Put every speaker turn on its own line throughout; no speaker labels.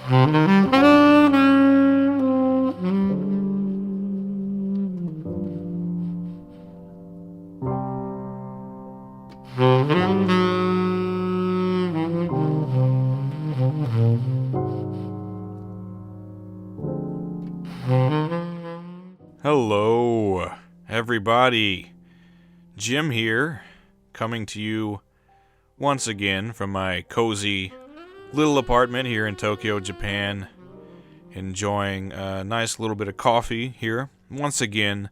Hello, everybody. Jim here, coming to you once again from my cozy little apartment here in Tokyo, Japan. Enjoying a nice little bit of coffee here. Once again,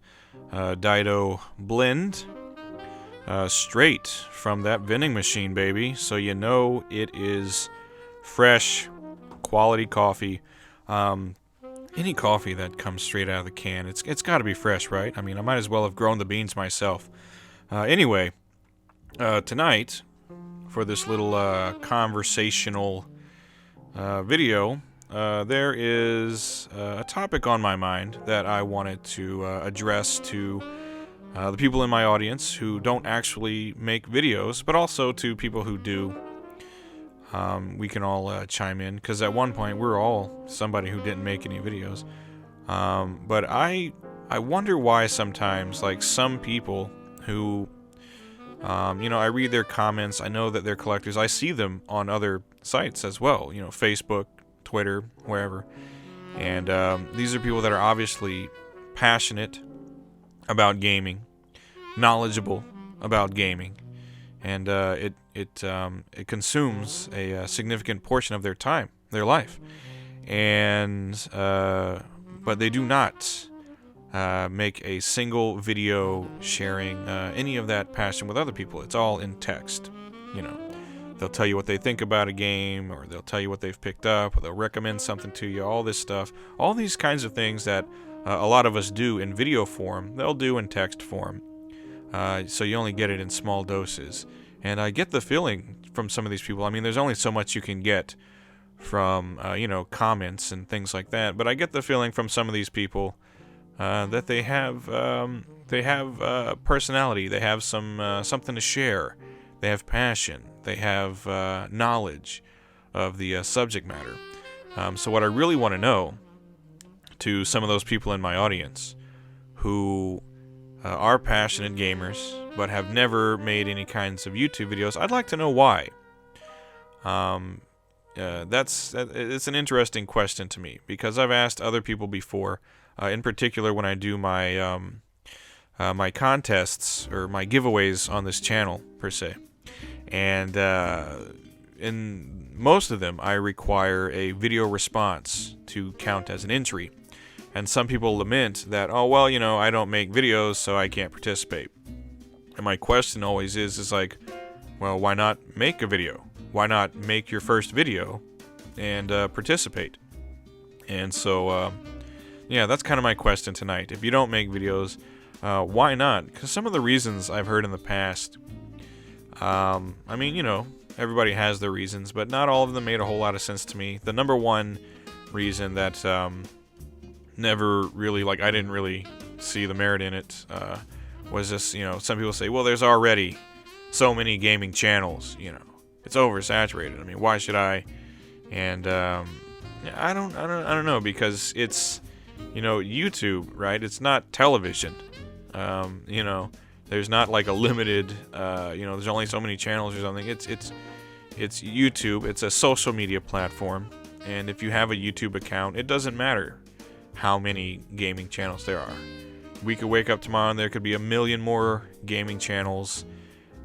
Daido blend, straight from that vending machine, baby. So you know it is fresh, quality coffee. Any coffee that comes straight out of the can, it's got to be fresh, right? I mean, I might as well have grown the beans myself. Anyway, tonight, for this little conversational video, there is a topic on my mind that I wanted to address to the people in my audience who don't actually make videos, but also to people who do. We can all chime in, because at one point we're all somebody who didn't make any videos. But I wonder why sometimes, like, some people who, I read their comments, I know that they're collectors, I see them on other sites as well, Facebook, Twitter, wherever. And these are people that are obviously passionate about gaming, knowledgeable about gaming, and it consumes a significant portion of their time, their life, and but they do not make a single video sharing any of that passion with other people. It's all in text. They'll tell you what they think about a game, or they'll tell you what they've picked up, or they'll recommend something to you. All this stuff, all these kinds of things that a lot of us do in video form, they'll do in text form. So you only get it in small doses. And I get the feeling from some of these people, I mean, there's only so much you can get from, comments and things like that. But I get the feeling from some of these people that they have personality. They have something to share. They have passion. They have knowledge of the subject matter. So what I really want to know to some of those people in my audience who are passionate gamers but have never made any kinds of YouTube videos, I'd like to know why. It's an interesting question to me, because I've asked other people before, in particular when I do my my contests or my giveaways on this channel per se, and in most of them I require a video response to count as an entry. And some people lament that, oh, well, I don't make videos, so I can't participate. And my question always is like, well, why not make a video? Why not make your first video and participate? And so, that's kind of my question tonight. If you don't make videos, why not? Because some of the reasons I've heard in the past, everybody has their reasons, but not all of them made a whole lot of sense to me. The number one reason that never really, I didn't really see the merit in it, was just, some people say, well, there's already so many gaming channels, it's oversaturated. I mean, why should I? And I don't know, because it's, YouTube, right? It's not television. There's not like a limited, there's only so many channels or something. It's YouTube. It's a social media platform, and if you have a YouTube account, it doesn't matter how many gaming channels there are. We could wake up tomorrow and there could be a million more gaming channels,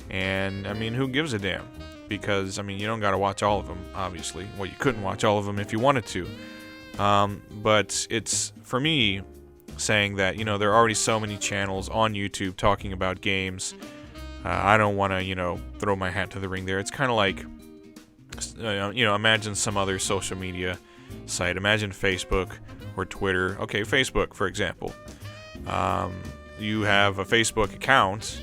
and I mean, who gives a damn? Because you don't gotta watch all of them, obviously. Well, you couldn't watch all of them if you wanted to, but it's, for me, saying that there are already so many channels on YouTube talking about games. I don't want to throw my hat to the ring there. It's kind of like, imagine some other social media site. Imagine Facebook or Twitter. Okay, Facebook, for example. You have a Facebook account,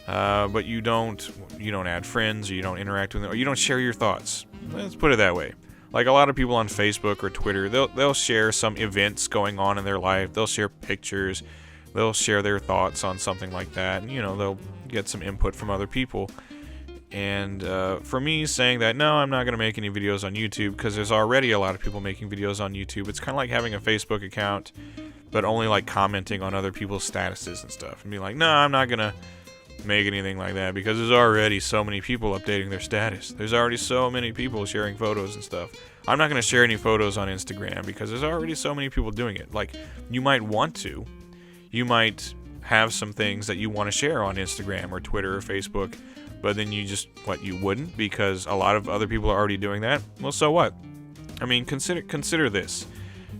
but you don't add friends, or you don't interact with them, or you don't share your thoughts. Let's put it that way. Like a lot of people on Facebook or Twitter, they'll share some events going on in their life. They'll share pictures. They'll share their thoughts on something like that. And, they'll get some input from other people. And for me saying that, no, I'm not going to make any videos on YouTube because there's already a lot of people making videos on YouTube. It's kind of like having a Facebook account, but only like commenting on other people's statuses and stuff. And be like, no, I'm not going to make anything like that because there's already so many people updating their status. There's already so many people sharing photos and stuff. I'm not going to share any photos on Instagram because there's already so many people doing it. Like, you might want to. You might have some things that you want to share on Instagram or Twitter or Facebook, but then you wouldn't because a lot of other people are already doing that. Well, so what? I mean, consider this.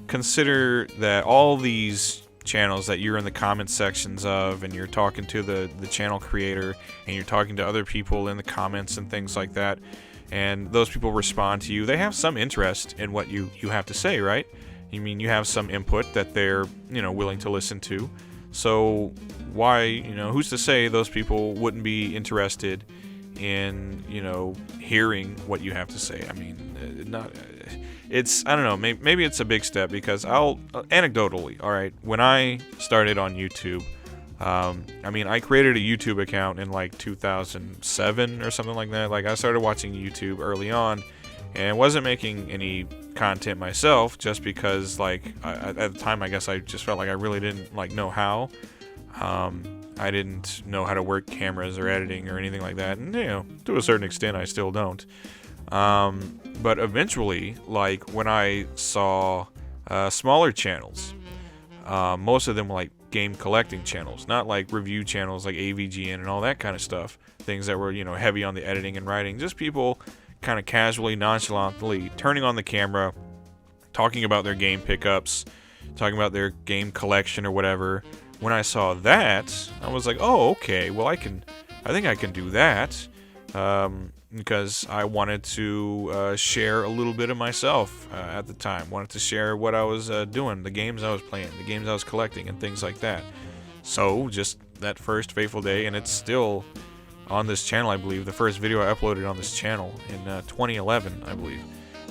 Consider that all these channels that you're in the comment sections of, and you're talking to the channel creator, and you're talking to other people in the comments and things like that, and those people respond to you. They have some interest in what you have to say, right? I mean, you have some input that they're, willing to listen to. So why, who's to say those people wouldn't be interested in, hearing what you have to say? I mean, I don't know, maybe it's a big step because anecdotally, all right, when I started on YouTube, I created a YouTube account in like 2007 or something like that. Like, I started watching YouTube early on and wasn't making any content myself just because, like, at the time, I guess I just felt like I really didn't, know how. I didn't know how to work cameras or editing or anything like that. And, to a certain extent, I still don't. But eventually, like, when I saw smaller channels, most of them were, like, game collecting channels, not, like, review channels like AVGN and all that kind of stuff. Things that were, heavy on the editing and writing. Just people kind of casually, nonchalantly turning on the camera, talking about their game pickups, talking about their game collection or whatever. When I saw that, I was like, oh, okay, well, I think I can do that, because I wanted to share a little bit of myself at the time. Wanted to share what I was doing, the games I was playing, the games I was collecting, and things like that. So, just that first fateful day, and it's still on this channel, I believe. The first video I uploaded on this channel in 2011, I believe.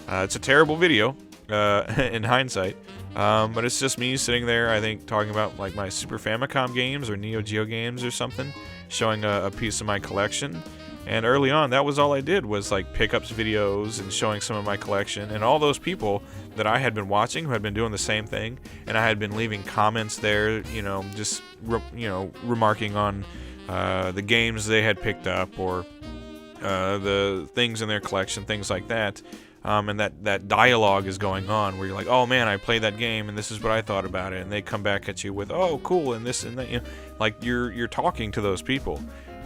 It's a terrible video, in hindsight, but it's just me sitting there, I think, talking about like my Super Famicom games or Neo Geo games or something, showing a piece of my collection. And early on, that was all I did, was like pickups videos and showing some of my collection. And all those people that I had been watching who had been doing the same thing, and I had been leaving comments there, just remarking on the games they had picked up or the things in their collection, things like that. And that dialogue is going on where you're like, oh man, I played that game and this is what I thought about it, and they come back at you with, oh cool, and this and that, like you're talking to those people.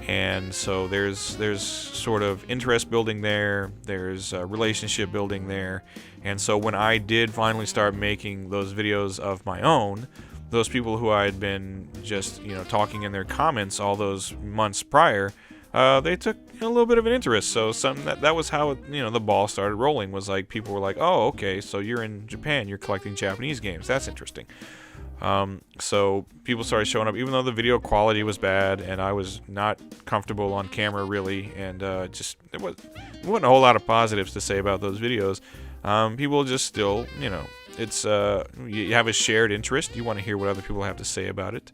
And so there's sort of interest building there, there's relationship building there. And so when I did finally start making those videos of my own, those people who I had been just talking in their comments all those months prior, they took a little bit of an interest. So that was how the ball started rolling. Was like people were like, oh, okay, so you're in Japan, you're collecting Japanese games. That's interesting. So people started showing up, even though the video quality was bad and I was not comfortable on camera really, and there wasn't a whole lot of positives to say about those videos. People just still, it's you have a shared interest. You want to hear what other people have to say about it.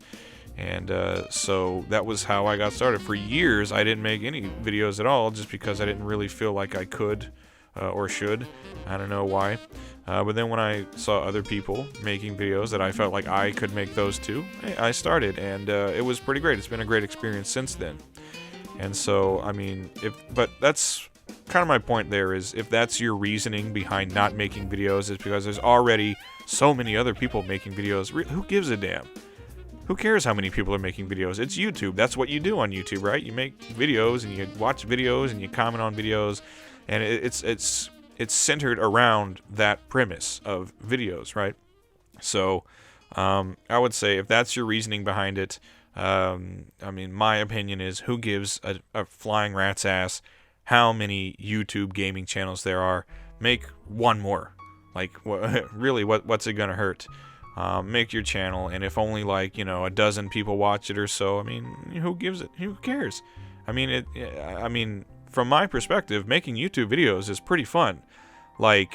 And so that was how I got started. For years, I didn't make any videos at all just because I didn't really feel like I could or should. I don't know why. But then when I saw other people making videos that I felt like I could make those too, I started. And it was pretty great. It's been a great experience since then. And so, I mean, but that's kind of my point there, is if that's your reasoning behind not making videos, is because there's already so many other people making videos. Who gives a damn? Who cares how many people are making videos? It's YouTube. That's what you do on YouTube, right? You make videos and you watch videos and you comment on videos, and it's centered around that premise of videos, right? So I would say if that's your reasoning behind it, my opinion is, who gives a flying rat's ass how many YouTube gaming channels there are? Make one more. Like, really, what's it gonna hurt? Make your channel, and if only a dozen people watch it or so, I mean, who gives it? Who cares? I mean, from my perspective, making YouTube videos is pretty fun. Like,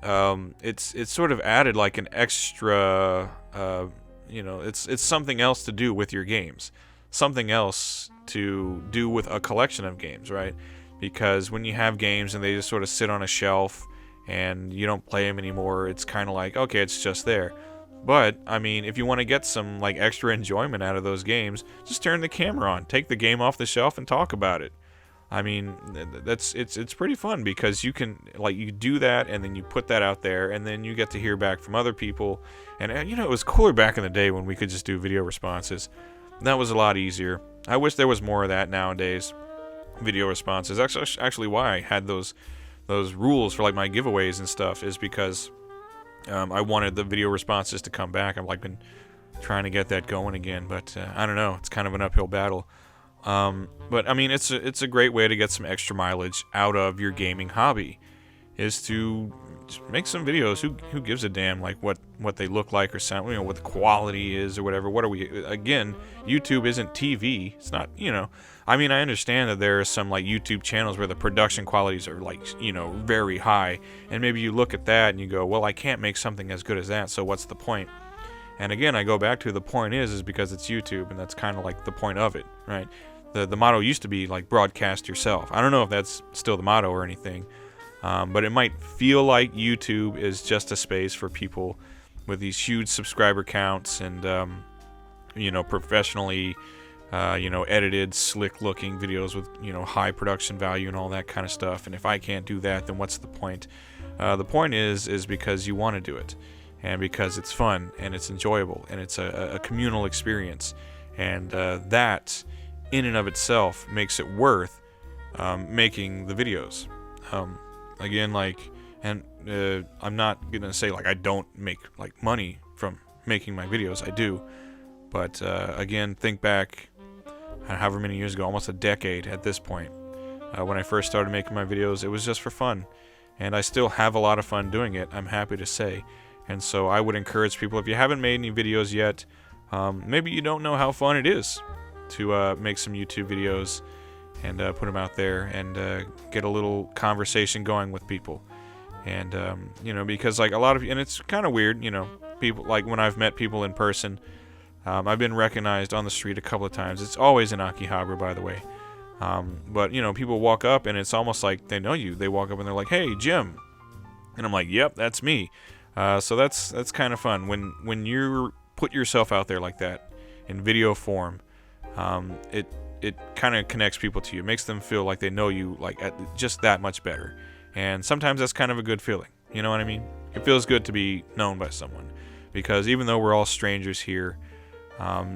it's sort of added an extra, it's something else to do with your games. something else to do with a collection of games, right? Because when you have games and they just sort of sit on a shelf and you don't play them anymore, it's kind of like, okay, it's just there. But, I mean, if you want to get some, like, extra enjoyment out of those games, just turn the camera on, take the game off the shelf, and talk about it. I mean, it's pretty fun because you can, like, you do that, and then you put that out there, and then you get to hear back from other people. And you know, it was cooler back in the day when we could just do video responses. That was a lot easier. I wish there was more of that nowadays. Video responses. Actually, why I had those rules for, like, my giveaways and stuff is because I wanted the video responses to come back. I've, like, been trying to get that going again, but I don't know. It's kind of an uphill battle. But I mean, it's a great way to get some extra mileage out of your gaming hobby, is to just make some videos. Who gives a damn, like, what they look like or sound, you know, what the quality is or whatever. What are we, again, YouTube isn't TV. It's not, you know, I mean, I understand that there are some, like, YouTube channels where the production qualities are, like, you know, very high, and maybe you look at that and you go, well, I can't make something as good as that, so what's the point? And again, I go back to the point is because it's YouTube, and that's kind of like the point of it, right? The motto used to be, like, broadcast yourself. I don't know if that's still the motto or anything, but it might feel like YouTube is just a space for people with these huge subscriber counts and, you know, professionally, you know, edited, slick-looking videos with, you know, high production value and all that kind of stuff. And if I can't do that, then what's the point? The point is because you want to do it, and because it's fun and it's enjoyable and it's a communal experience, and that in and of itself makes it worth making the videos. Again, like, and I'm not gonna say, like, I don't make, like, money from making my videos. I do, but again, think back however many years ago, almost a decade at this point, when I first started making my videos. It was just for fun, and I still have a lot of fun doing it, I'm happy to say. And so I would encourage people, if you haven't made any videos yet, maybe you don't know how fun it is to make some YouTube videos and put them out there and get a little conversation going with people. And you know, because, like, a lot of, and it's kind of weird, you know, people, like, when I've met people in person, I've been recognized on the street a couple of times. It's always in Akihabara, by the way. But, you know, people walk up and it's almost like they know you. They walk up and they're like, "Hey, Jim," and I'm like, "Yep, that's me." So that's kind of fun when you put yourself out there like that in video form. It kind of connects people to you. It makes them feel like they know you, like, just that much better. And sometimes that's kind of a good feeling. You know what I mean? It feels good to be known by someone, because even though we're all strangers here,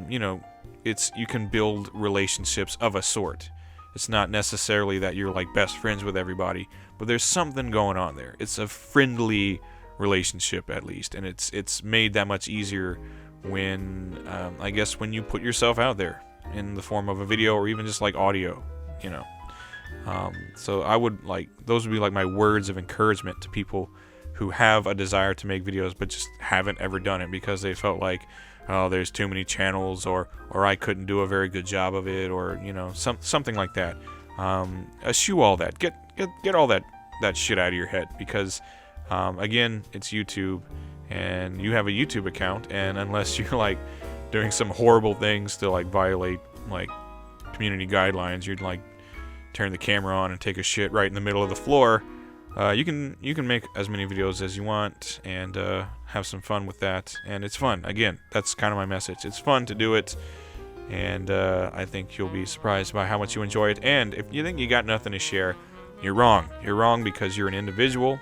you know, you can build relationships of a sort. It's not necessarily that you're, like, best friends with everybody, but there's something going on there. It's a friendly relationship, at least, and it's made that much easier when I guess when you put yourself out there in the form of a video or even just, like, audio, you know. So I would, like, those would be, like, my words of encouragement to people who have a desire to make videos but just haven't ever done it because they felt like, oh, there's too many channels, or I couldn't do a very good job of it, or, you know, something like that. Eschew all that. Get all that shit out of your head, because again, it's YouTube, and you have a YouTube account, and unless you're, like, doing some horrible things to, like, violate, like, community guidelines, you'd, like, turn the camera on and take a shit right in the middle of the floor, you can make as many videos as you want and have some fun with that. And it's fun. Again, that's kind of my message. It's fun to do it, and I think you'll be surprised by how much you enjoy it. And if you think you got nothing to share, you're wrong. You're wrong, because you're an individual.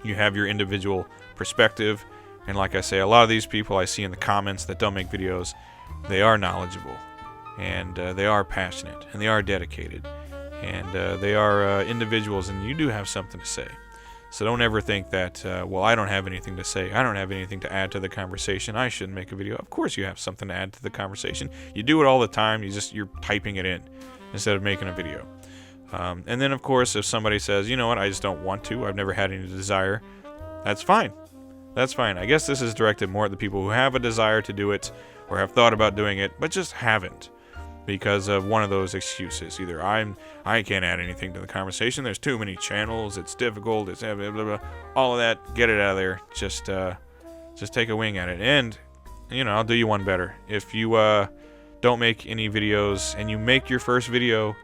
You have your individual perspective. And like I say, a lot of these people I see in the comments that don't make videos, they are knowledgeable, and they are passionate, and they are dedicated, and they are individuals, and you do have something to say. So don't ever think that, well, I don't have anything to say. I don't have anything to add to the conversation. I shouldn't make a video. Of course you have something to add to the conversation. You do it all the time. You're typing it in instead of making a video. And then, of course, if somebody says, you know what, I just don't want to, I've never had any desire, that's fine. That's fine. I guess this is directed more at the people who have a desire to do it or have thought about doing it, but just haven't because of one of those excuses. Either I can't add anything to the conversation, there's too many channels, it's difficult, it's blah, blah, blah. All of that, get it out of there. Just take a wing at it. And, you know, I'll do you one better. If you don't make any videos and you make your first video,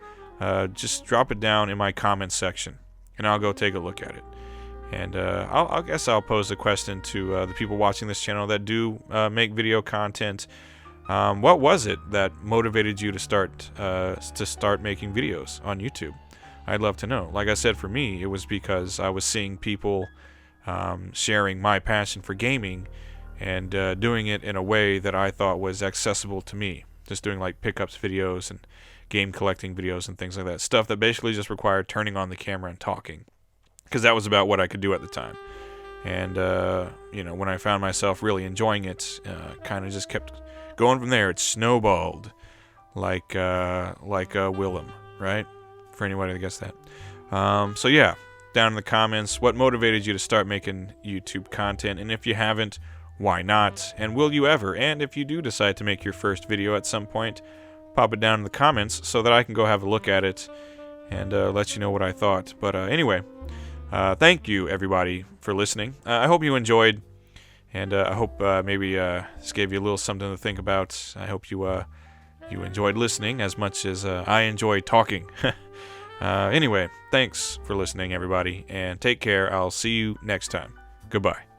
just drop it down in my comments section, and I'll go take a look at it. And I guess I'll pose a question to the people watching this channel that do make video content. What was it that motivated you to start making videos on YouTube? I'd love to know. Like I said, for me, it was because I was seeing people sharing my passion for gaming and doing it in a way that I thought was accessible to me. Just doing like pickups videos and game collecting videos and things like that. Stuff that basically just required turning on the camera and talking. Because that was about what I could do at the time. And, when I found myself really enjoying it, kind of just kept going from there. It snowballed like Willem, right? For anybody that gets that. So yeah, down in the comments, what motivated you to start making YouTube content? And if you haven't, why not? And will you ever? And if you do decide to make your first video at some point, pop it down in the comments so that I can go have a look at it and let you know what I thought. But anyway, thank you everybody for listening. I hope you enjoyed, and I hope maybe this gave you a little something to think about. I hope you enjoyed listening as much as I enjoyed talking. Anyway, thanks for listening everybody, and take care. I'll see you next time. Goodbye.